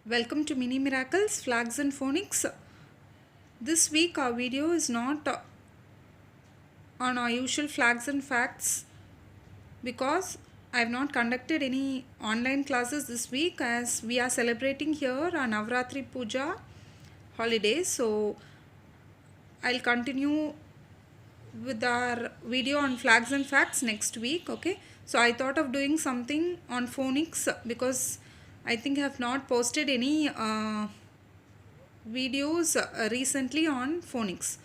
Welcome to Mini Miracles, Flags and Phonics. This week our video is not on our usual flags and facts because I have not conducted any online classes this week as we are celebrating here our Navratri Puja holidays. So I'll continue with our video on flags and facts next week. Okay, so I thought of doing something on phonics because I think I have not posted any videos recently on phonics.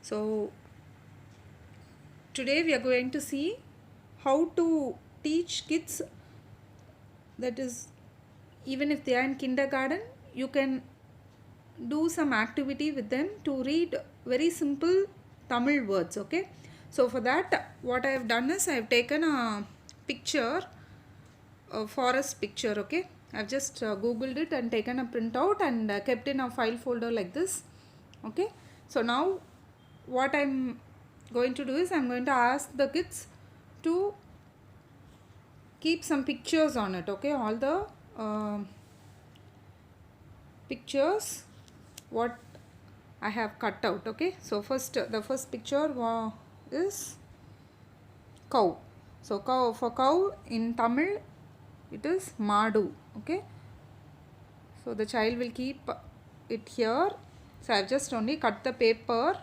So today we are going to see how to teach kids, that is, even if they are in kindergarten, you can do some activity with them to read very simple Tamil words. Okay, so for that what I have done is I have taken a picture, a forest picture. Okay, I've just googled it and taken a printout and kept in a file folder like this. Okay, so now what I'm going to do is I'm going to ask the kids to keep some pictures on it. Okay, all the pictures what I have cut out. Okay, so the first picture is cow. So cow, for cow in Tamil it is Madu. Okay, so the child will keep it here. So I've just only cut the paper.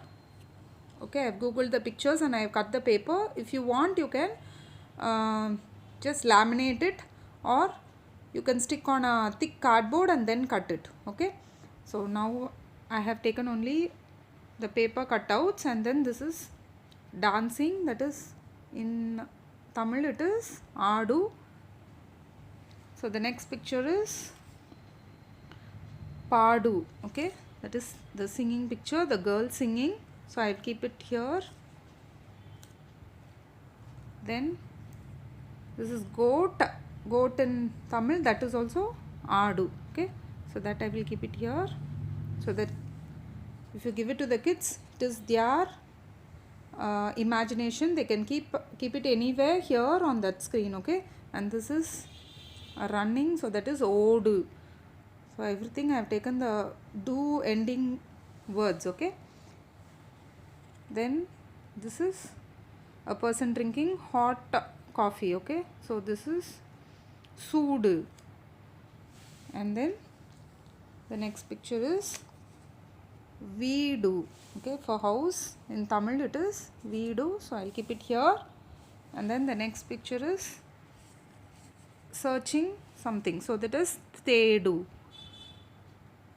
Okay, I've googled the pictures and I've cut the paper. If you want, you can just laminate it, or you can stick on a thick cardboard and then cut it. Okay, so now I have taken only the paper cutouts, and then this is dancing, that is in Tamil it is Adu. So the next picture is Padu. Okay, that is the singing picture, the girl singing. So I'll keep it here. Then this is goat. Goat in Tamil, that is also Adu. Okay, so that I will keep it here, so that if you give it to the kids, it is their imagination. They can keep it anywhere here on that screen. Okay, and this is a running, so that is Odu. So everything I have taken the do ending words. Okay, then this is a person drinking hot coffee. Okay, so this is Soodu. And then the next picture is Veedu. Okay, for house in Tamil it is Veedu, so I'll keep it here. And then the next picture is searching something, so that is Thedu.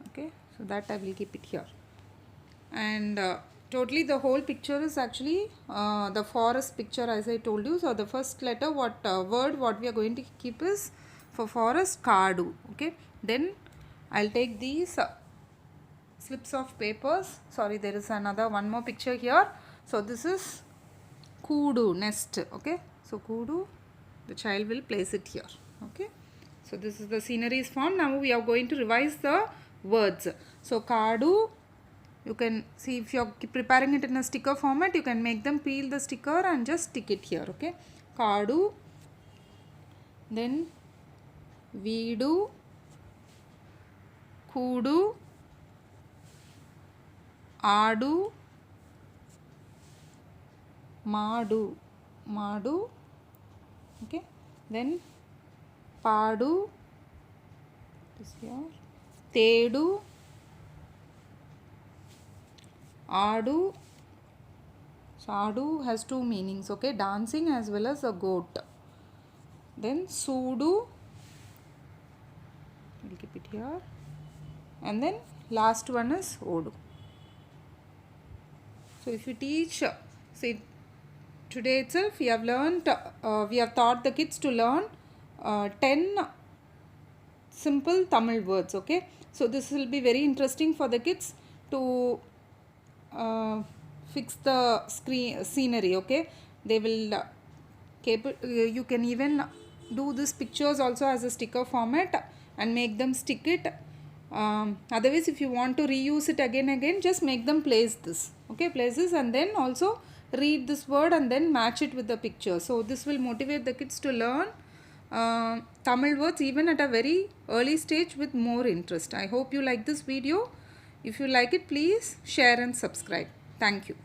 Okay, so that I will keep it here. And totally the whole picture is actually the forest picture, as I told you. So the first letter word what we are going to keep is for forest Kadu. Okay, then I'll take these slips of papers. Sorry, there is another one more picture here. So this is Kudu, nest. Okay, so Kudu, the child will place it here. Okay, so this is the scenery is formed. Now we are going to revise the words. So Kadu, you can see, if you are preparing it in a sticker format, you can make them peel the sticker and just stick it here. Okay, Kadu, then Veedu, Kudu, Adu, Madu, okay, then Padu, this here, Tedu, Adu. So Adu has two meanings. Okay, dancing as well as a goat. Then Sudu, we'll keep it here, and then last one is Odu. So if you teach, say today itself we have learned, we have taught the kids to learn 10 simple Tamil words. Okay, so this will be very interesting for the kids to fix the screen scenery. Okay, they will you can even do this pictures also as a sticker format and make them stick it. Otherwise, if you want to reuse it again, just make them place this. Okay, place this and then also read this word and then match it with the picture. So this will motivate the kids to learn Tamil words even at a very early stage with more interest. I hope you like this video. If you like it, please share and subscribe. Thank you.